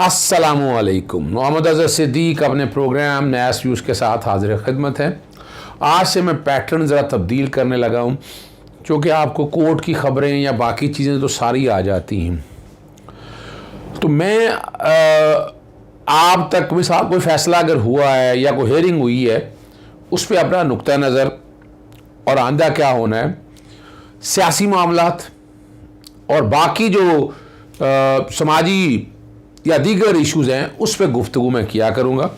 अस्सलामुअलैकुम। मोहम्मद अज़हर सिद्दीक अपने programme नयास views के साथ हाजिर खिदमत है। आज से मैं पैटर्न ज़रा तब्दील करने लगा हूँ, क्योंकि आपको कोर्ट की ख़बरें या बाकी चीज़ें तो सारी आ जाती हैं। तो मैं आप तक मिसाल कोई फ़ैसला अगर हुआ है या कोई हेयरिंग हुई है, उस पर अपना नुक्ता नज़र और आंदा क्या होना है, सियासी मामलात और बाकी जो समाजी या दीगर इश्यूज़ हैं उस पर गुफ्तगू मैं किया करूँगा।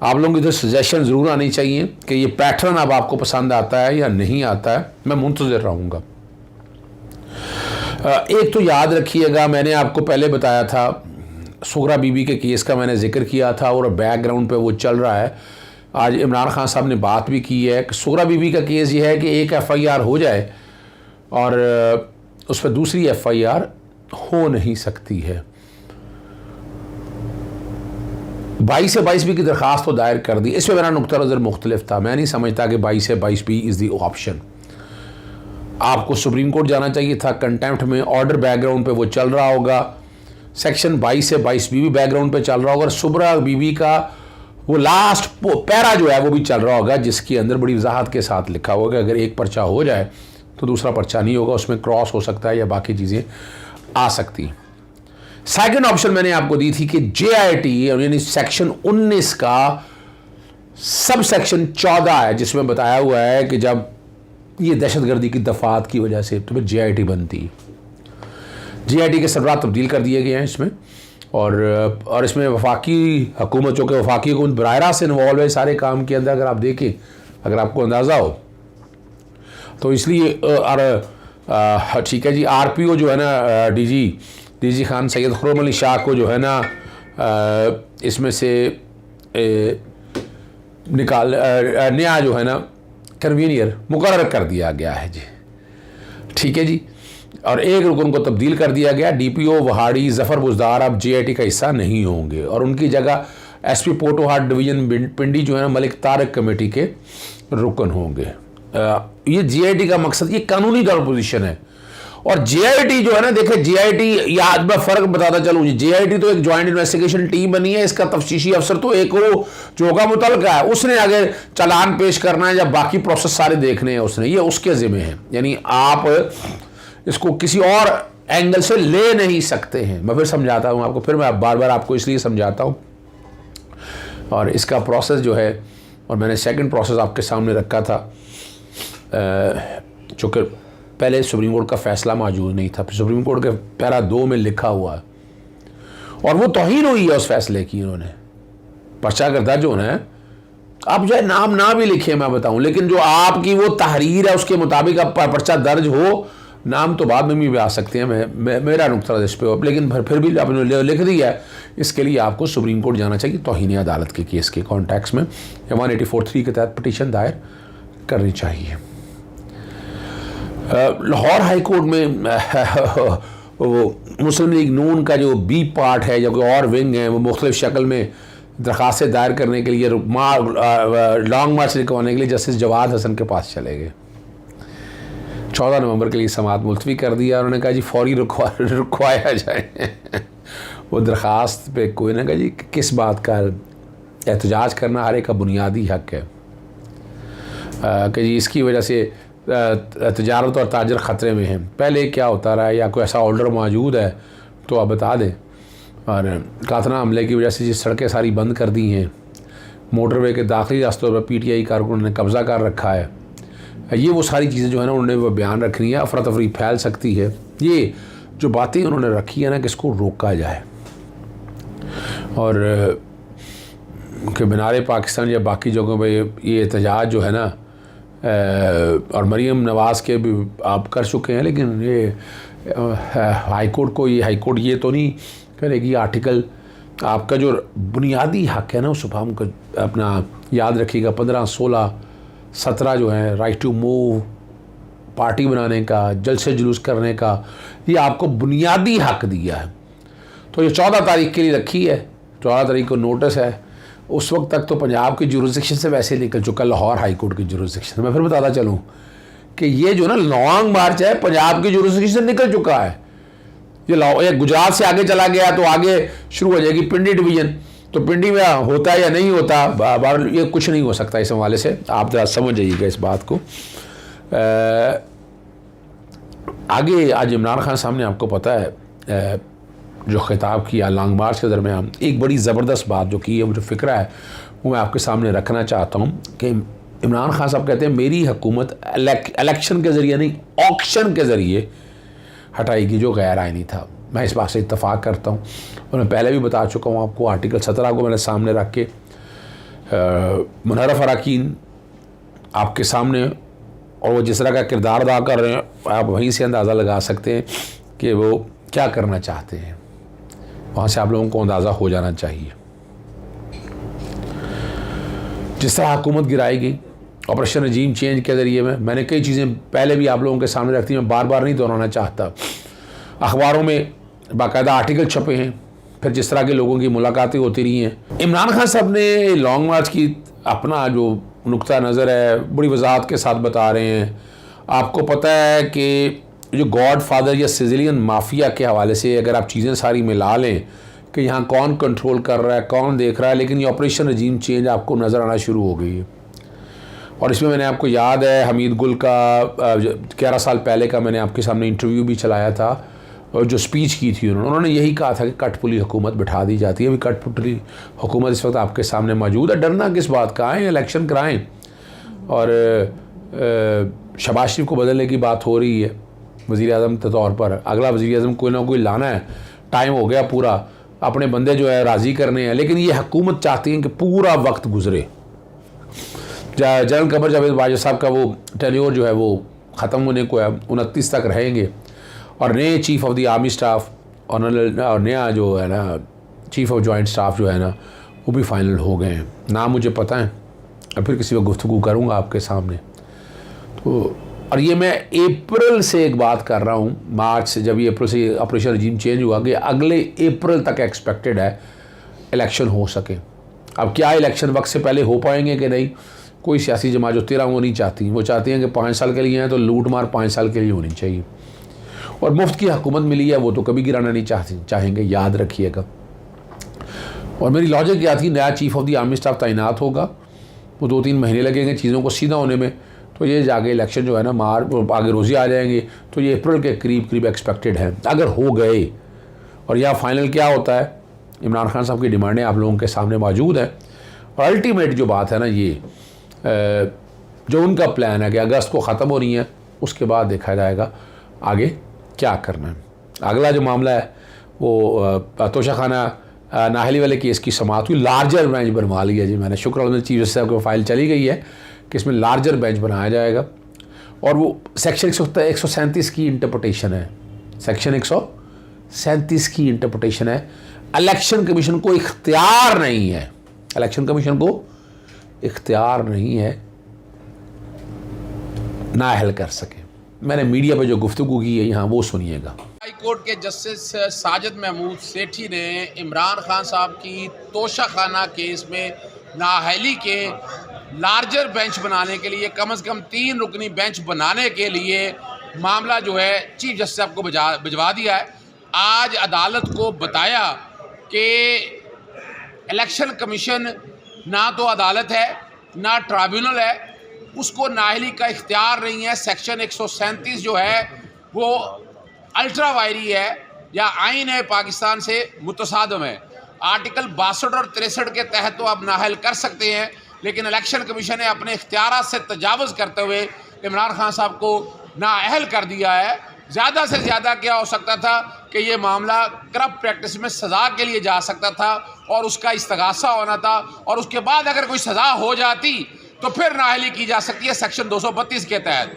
आप लोगों की तो सजेशन ज़रूर आनी चाहिए कि ये पैटर्न अब आपको पसंद आता है या नहीं आता है। मैं मुंतज़िर रहूँगा। एक तो याद रखिएगा, मैंने आपको पहले बताया था सुगरा बीबी के केस का मैंने जिक्र किया था और बैकग्राउंड पे वो चल रहा है। आज इमरान खान साहब ने बात भी की है कि सुगरा बीबी का केस ये है कि एक FIR हो जाए और उस पर दूसरी FIR हो नहीं सकती है। 22 से 22B की दरख्वास्त तो दायर कर दी। इस पर मेरा नुक्ता नज़र मुख्तलिफ था। मैं नहीं समझता कि 22 से 22B इज़ दी ऑप्शन। आपको सुप्रीम कोर्ट जाना चाहिए था। कंटेम्प्ट में ऑर्डर बैकग्राउंड पे वो चल रहा होगा, सेक्शन 22 से 22B भी बैकग्राउंड पे चल रहा होगा और सुगरा बीबी का वो लास्ट पैरा जो है वो भी चल रहा होगा, जिसके अंदर बड़ी वजाहत के साथ लिखा होगा अगर एक पर्चा हो जाए तो दूसरा पर्चा नहीं होगा, उसमें क्रॉस हो सकता है या बाकी चीज़ें आ सकती हैं। सेकंड ऑप्शन मैंने आपको दी थी कि JIT यानी सेक्शन 19 का सब सेक्शन 14 है, जिसमें बताया हुआ है कि जब ये दहशतगर्दी की दफात की वजह से तो फिर JIT बनती है। JIT के सरबराह तब्दील कर दिए गए हैं इसमें और इसमें वफाकी हुकूमत, जो कि वफाकी हुकूमत बराह रास्त इन्वॉल्व है सारे काम के अंदर। अगर आप देखें, अगर आपको अंदाज़ा हो तो इसलिए ठीक है जी, RPO जो है ना DG खान सैयद खुर्रम अली शाह को जो है ना इसमें से निकाल नया जो है ना कन्वीनियर मुकर्रर कर दिया गया है जी। ठीक है जी, और एक रुकन को तब्दील कर दिया गया। DPO वहाड़ी ज़फ़र बुज़दार अब JIT का हिस्सा नहीं होंगे और उनकी जगह SP पोटोहाट डिवीज़न पिंडी जो है ना मलिक तारक कमेटी के रुकन होंगे। ये JIT का मकसद, ये कानूनी तौर पोजीशन है। और JIT जो है ना, देखे JIT, याद मैं फ़र्क बताता चलूँ जी। JIT तो एक जॉइंट इन्वेस्टिगेशन टीम बनी है, इसका तफ्तीशी अफसर तो एक वो जो होगा मुतलका है, उसने आगे चालान पेश करना है या बाकी प्रोसेस सारे देखने हैं उसने, ये उसके ज़िम्मे है। यानी आप इसको किसी और एंगल से ले नहीं सकते हैं। मैं फिर समझाता हूँ आपको, फिर मैं बार बार आपको इसलिए समझाता हूँ। और इसका प्रोसेस जो है, और मैंने सेकंड प्रोसेस आपके सामने रखा था, चूँकि पहले सुप्रीम कोर्ट का फैसला मौजूद नहीं था, फिर सुप्रीम कोर्ट के पैरा 2 में लिखा हुआ है और वो तौहीन हुई है उस फैसले की। इन्होंने पर्चा अगर दर्ज होना है, आप जो है नाम ना भी लिखे मैं बताऊं, लेकिन जो आपकी वो तहरीर है उसके मुताबिक आप पर्चा दर्ज हो, नाम तो बाद में भी आ सकते हैं। मेरा नुक्ता इस पर, लेकिन फिर भी आपने लिख दिया है, इसके लिए आपको सुप्रीम कोर्ट जाना चाहिए तौहीन अदालत के केस के कॉन्टेक्स्ट में। 184(3) के तहत पटिशन दायर करनी चाहिए। लाहौर हाई कोर्ट में वो मुस्लिम लीग नून का जो B पार्ट है या कोई और विंग है, वो मुख्तलिफ शक्ल में दरख्वास्तें दायर करने के लिए लॉन्ग मार्च लिखवाने के लिए जस्टिस जवाद हसन के पास चले गए। 14 नवंबर के लिए समाअत मुलतवी कर दिया। उन्होंने कहा जी फौरी रुकवाया जाए वो दरख्वास्त पे। कोई ने कहा जी किस बात का एहतजाज करना हर एक का बुनियादी हक है कि जी इसकी वजह से तजारत और ताजर ख़तरे में हैं। पहले क्या होता रहा है, या कोई ऐसा ऑर्डर मौजूद है तो आप बता दें। और कातना हमले की वजह से जिस सड़कें सारी बंद कर दी हैं, मोटरवे के दाखिली रास्तों पर PTI कारकुन ने कब्ज़ा कर रखा है, ये वो सारी चीज़ें जो है ना उन्होंने वो बयान रखनी है। अफरा तफरी फैल सकती है, ये जो बातें उन्होंने रखी है ना कि इसको रोका जाए। और कि मीनार पाकिस्तान या बाकी जगहों पर ये एहतजाज जो है ना, और मरीम नवाज़ के भी आप कर चुके हैं, लेकिन ये हाई कोर्ट ये तो नहीं करेगी। आर्टिकल आपका जो बुनियादी हक है ना उस हम को अपना याद रखिएगा, 15, 16, 17 जो है, राइट टू मूव, पार्टी बनाने का, जलसे जुलूस करने का, ये आपको बुनियादी हक दिया है। तो ये 14 तारीख के लिए रखी है, 14 तारीख को नोटिस है। उस वक्त तक तो पंजाब की जुरिसडिक्शन से वैसे निकल चुका, लाहौर हाई कोर्ट की जुरिसडिक्शन। मैं फिर बताता चलूँ कि ये जो ना लॉन्ग मार्च है पंजाब की जुरिसडिक्शन से निकल चुका है। ये गुजरात से आगे चला गया तो आगे शुरू हो जाएगी पिंडी डिवीजन, तो पिंडी में होता है या नहीं होता, बार ये कुछ नहीं हो सकता इस हवाले से, आप जरा समझ जाइएगा इस बात को। आगे आज इमरान खान साहब ने, आपको पता है, जो खिताब किया लॉन्ग मार्च के दरमियान, एक बड़ी ज़बरदस्त बात जो की है, वो जो फ़िक्रा है वो मैं आपके सामने रखना चाहता हूँ कि इमरान खान साहब कहते हैं मेरी हुकूमत इलेक्शन के ज़रिए नहीं, ऑक्शन के ज़रिए हटाएगी जो गैर आइनी था। मैं इस बात से इत्तफ़ाक़ करता हूँ और मैं पहले भी बता चुका हूँ आपको, आर्टिकल 17 को मैंने सामने रख के मुनर्रफ अरकान आपके सामने, और वो जिस तरह का किरदार अदा कर रहे हैं, आप वहीं से अंदाज़ा लगा सकते हैं कि वो क्या करना चाहते हैं, वहाँ से आप लोगों को अंदाज़ा हो जाना चाहिए। जिस तरह हुकूमत गिराई गई ऑपरेशन रजीम चेंज के ज़रिए में, मैंने कई चीज़ें पहले भी आप लोगों के सामने रखती, मैं बार बार नहीं दोहराना चाहता। अखबारों में बाकायदा आर्टिकल छपे हैं, फिर जिस तरह के लोगों की मुलाकातें होती रही हैं। इमरान खान साहब ने लॉन्ग मार्च की अपना जो नुक्ता नज़र है बड़ी वजाहत के साथ बता रहे हैं। आपको पता है कि जो गॉड फादर या सिजिलियन माफिया के हवाले से अगर आप चीज़ें सारी मिला लें कि यहाँ कौन कंट्रोल कर रहा है, कौन देख रहा है, लेकिन ये ऑपरेशन रजीम चेंज आपको नज़र आना शुरू हो गई है। और इसमें मैंने आपको याद है हमीद गुल का 11 साल पहले का मैंने आपके सामने इंटरव्यू भी चलाया था, और जो स्पीच की थी उन्होंने यही कहा था कि कठपुतली हुकूमत बिठा दी जाती है। अभी कठपुतली हुकूमत इस वक्त आपके सामने मौजूद है, डरना किस बात का, आएँ इलेक्शन कराएँ। और शहबाज शरीफ को बदलने की बात हो रही है वज़ीर आज़म के तौर पर, अगला वज़ीर आज़म कोई ना कोई लाना है, टाइम हो गया पूरा, अपने बंदे जो है राज़ी करने हैं। लेकिन ये हुकूमत चाहती है कि पूरा वक्त गुजरे। जनरल कमर जावेद बाजवा साहब का वो टेन्योर जो है वो ख़त्म होने को है, 29 तक रहेंगे, और नए chief of the army staff और नया जो है ना चीफ़ ऑफ जॉइंट स्टाफ जो है ना वो भी फाइनल हो गए हैं। नाम मुझे पता है, अब फिर किसी वक्त गुफ्तगू करूँगा आपके सामने। तो और ये मैं अप्रैल से एक बात कर रहा हूँ, मार्च से, जब ये अप्रैल से ऑपरेशन रजीम चेंज हुआ कि अगले अप्रैल तक एक्सपेक्टेड है इलेक्शन हो सके। अब क्या इलेक्शन वक्त से पहले हो पाएंगे कि नहीं, कोई सियासी जमात जो 13 वो नहीं चाहती, वो चाहती हैं कि 5 साल के लिए हैं तो लूट मार 5 साल के लिए होनी चाहिए, और मुफ्त की हुकूमत मिली है वो तो कभी गिराना नहीं चाहेंगे, याद रखिएगा। और मेरी लॉजिक क्या थी, नया chief of the army staff तैनात होगा, वो 2-3 महीने लगेंगे चीज़ों को सीधा होने में, तो ये जाके इलेक्शन जो है ना आगे रोज़ी आ जाएंगे, तो ये अप्रैल के करीब एक्सपेक्टेड है अगर हो गए। और यह फाइनल क्या होता है, इमरान खान साहब की डिमांडें आप लोगों के सामने मौजूद हैं, और अल्टीमेट जो बात है ना, ये जो उनका प्लान है कि अगस्त को ख़त्म हो रही है, उसके बाद देखा जाएगा आगे क्या करना है। अगला जो मामला है वो तोशाखाना नाहली वाले केस की समाअत हुई, लार्जर बेंच बनवा लिया जी मैंने, शुक्र अल्हम्दुलिल्लाह चीफ जस्टिस साहब को फाइल चली गई है कि इसमें लार्जर बेंच बनाया जाएगा, और वो सेक्शन 137 की इंटरप्रटेशन है, सेक्शन 137 की इंटरप्रटेशन है। इलेक्शन कमीशन को इख्तियार नहीं है, इलेक्शन कमीशन को इख्तियार नहीं है नाअहल कर सके। मैंने मीडिया पे जो गुफ्तगू की है यहाँ वो सुनिएगा। हाई कोर्ट के जस्टिस साजिद महमूद सेठी ने इमरान खान साहब की तोशाखाना केस में नाअहली के लार्जर बेंच बनाने के लिए, कम से कम 3 रुकनी बेंच बनाने के लिए मामला जो है चीफ जस्टिस साहब को भिजवा दिया है। आज अदालत को बताया कि इलेक्शन कमीशन ना तो अदालत है ना ट्राइब्यूनल है, उसको नाअहली का इख्तियार नहीं है। सेक्शन 137 जो है वो अल्ट्रा वायरी है या आइन है पाकिस्तान से मुतसादम है। आर्टिकल 62 और 63 के तहत तो आप नाअहल कर सकते हैं, लेकिन इलेक्शन कमीशन ने अपने इख्तियारात से तजावुज़ करते हुए इमरान खान साहब को नाअहल कर दिया है। ज़्यादा से ज़्यादा क्या हो सकता था कि ये मामला करप्ट प्रैक्टिस में सज़ा के लिए जा सकता था और उसका इस्तगासा होना था, और उसके बाद अगर कोई सज़ा हो जाती तो फिर नाअहली की जा सकती है सेक्शन 232 के तहत।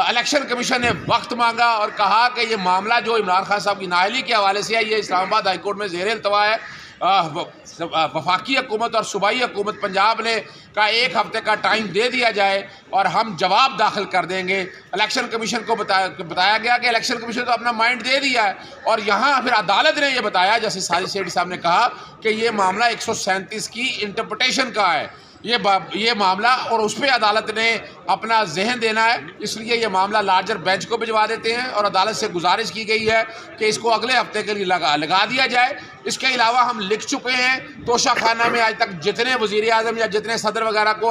इलेक्शन कमीशन ने वक्त मांगा और कहा कि ये मामला जो इमरान खान साहब की नाअहली के हवाले से है, ये इस्लामाबाद हाई कोर्ट में ज़ेर इल्तवा है। वफाकी हुकूमत और सूबाई हुकूमत पंजाब ने का 1 हफ्ते का टाइम दे दिया जाए और हम जवाब दाखिल कर देंगे। इलेक्शन कमीशन को बताया गया कि इलेक्शन कमीशन तो अपना माइंड दे दिया है, और यहाँ फिर अदालत ने यह बताया, जैसे साजिद सेठी साहब ने कहा, कि ये मामला 137 की इंटरप्रटेशन का है। ये मामला, और उस पर अदालत ने अपना जहन देना है, इसलिए ये मामला लार्जर बेंच को भिजवा देते हैं और अदालत से गुजारिश की गई है कि इसको अगले हफ्ते के लिए लगा दिया जाए। इसके अलावा हम लिख चुके हैं, तोशा खाना में आज तक जितने वज़ीर आज़म या जितने सदर वगैरह को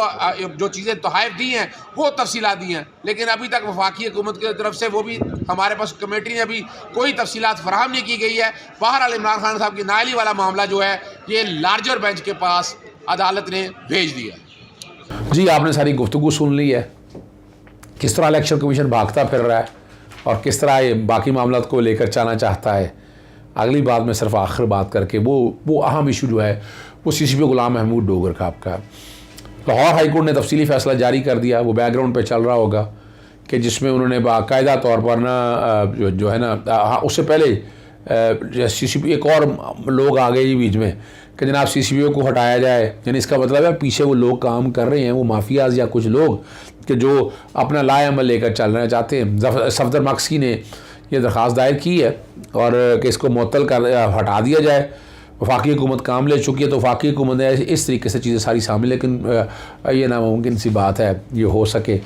जो चीज़ें तोहफ़ दी हैं वो तफसीलात दी हैं, लेकिन अभी तक वफाकी हुकूमत की तरफ से वो भी हमारे पास कमेटी ने अभी कोई तफसीलात फराहम नहीं की गई है। बहरहाल इमरान खान साहब की नाअहली वाला मामला जो है ये लार्जर बेंच के पास अदालत ने भेज दिया। जी, आपने सारी गुफ्तगू सुन ली है, किस तरह इलेक्शन कमीशन भागता फिर रहा है और किस तरह ये बाकी मामलों को लेकर चलना चाहता है। अगली बात में सिर्फ आखिर बात करके वो अहम इशू जो है वो CCP गुलाम महमूद डोगर का आपका लाहौर हाई कोर्ट ने तफसीली फ़ैसला जारी कर दिया। वो बैकग्राउंड पे चल रहा होगा कि जिसमें उन्होंने बाकायदा तौर पर ना जो है ना, उससे पहले CCP एक और लोग आ गए बीच में कि जनाब CCP को हटाया जाए। यानी इसका मतलब है पीछे वो लोग काम कर रहे हैं, वो माफियाज या कुछ लोग कि जो अपना लाएअमल लेकर चल रहे चाहते हैं। सफदर मक्सी ने ये दरख्वास्त दायर की है और कि इसको मुअत्तल कर हटा दिया जाए। वफाकी हुकूमत काम ले चुकी है तो वफाकी हुकूमत ने इस तरीके से चीज़ें सारी शामिल, लेकिन ये नामुमकिन सी बात है ये हो सके।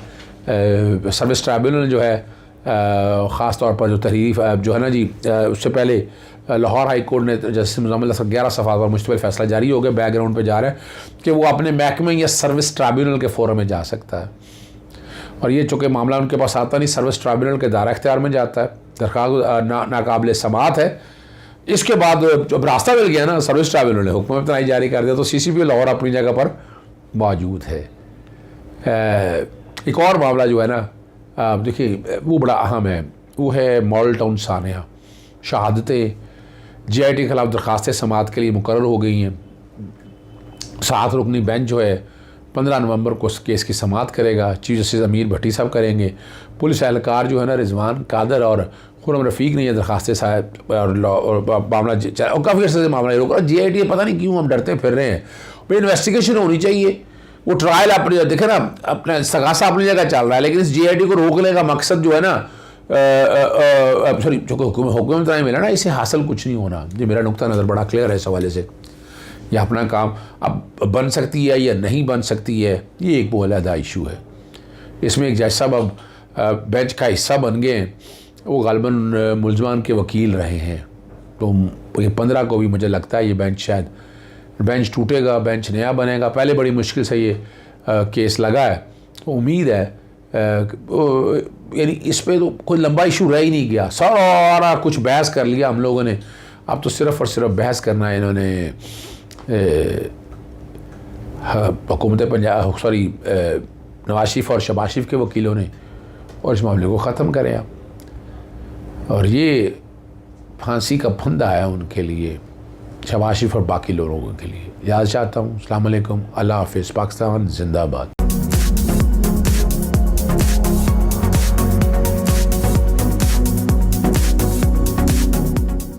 सर्विस ट्राइब्यूनल जो है ख़ास तौर पर जो तहरीर जो है ना जी, उससे पहले लाहौर हाई कोर्ट ने जस्टिस मुज़म्मिल 11 सफ़ा पर मुश्तमिल फ़ैसला जारी हो गया, बैकग्राउंड पे जा रहा है कि वो अपने महकमे या सर्विस ट्राइब्यूनल के फोरम में जा सकता है। और ये चूँकि मामला उनके पास आता नहीं, सर्विस ट्राइब्यूनल के दायरा इख्तियार में जाता है, दरख्वास्त नाकाबिल समाअत है। इसके बाद जब रास्ता मिल गया ना, सर्विस ट्राइब्यूनल ने हुक्म इब्तदाई जारी कर दिया तो CCP लाहौर अपनी जगह पर मौजूद है। एक और मामला जो है ना, देखिए वो बड़ा अहम है, वो है मॉडल टाउन सानिया। शहादतें GIT के खिलाफ दरख्वास्तें समाअत के लिए मुकर्रर हो गई हैं। 7 रुकनी बेंच जो है 15 नवंबर को उस केस की समाअत करेगा। चीफ जस्टिस अमीर भट्टी साहब करेंगे। पुलिस एहलकार जो है ना, रिजवान कादर और खुरम रफ़ीक ने यह दरख्वास्तें साहब और मामला और काफ़ी अर्से से मामला रोक रहा। GIT पता नहीं क्यों हम डरते फिर रहे हैं भाई, इन्वेस्टिगेशन होनी चाहिए। वो ट्रायल अपनी देखे ना, अपना सगासा अपनी जगह चल रहा है, लेकिन इस GIT को रोकने का मकसद जो है ना, सॉरी जो हुकूमत राय मिला ना, इसे हासिल कुछ नहीं होना। ये मेरा नुक्ता नज़र बड़ा क्लियर है इस हवाले से। यह अपना काम अब बन सकती है या नहीं बन सकती है, ये एक बहुत अलग इशू है। इसमें एक जज साहब अब बेंच का हिस्सा बन गए हैं, वो गालिबन मुलजमान के वकील रहे हैं। तो ये 15 को भी मुझे लगता है ये बेंच शायद बेंच टूटेगा, बेंच नया बनेगा। पहले बड़ी मुश्किल से ये केस लगा है, तो उम्मीद है यानी इस पर तो कोई लंबा इशू रह ही नहीं गया। सारा कुछ बहस कर लिया हम लोगों ने, अब तो सिर्फ़ और सिर्फ बहस करना है इन्होंने हुकूमत पंजाब नवाज शरीफ और शहबाज शरीफ के वकीलों ने, और इस मामले को ख़त्म करें आप। और ये फांसी का फंदा है उनके लिए, शहबाज शरीफ और बाकी लोगों के लिए। याद चाहता हूँ। अस्सलाम वालेकुम, अल्लाह हाफ़िज़, पाकिस्तान जिंदाबाद।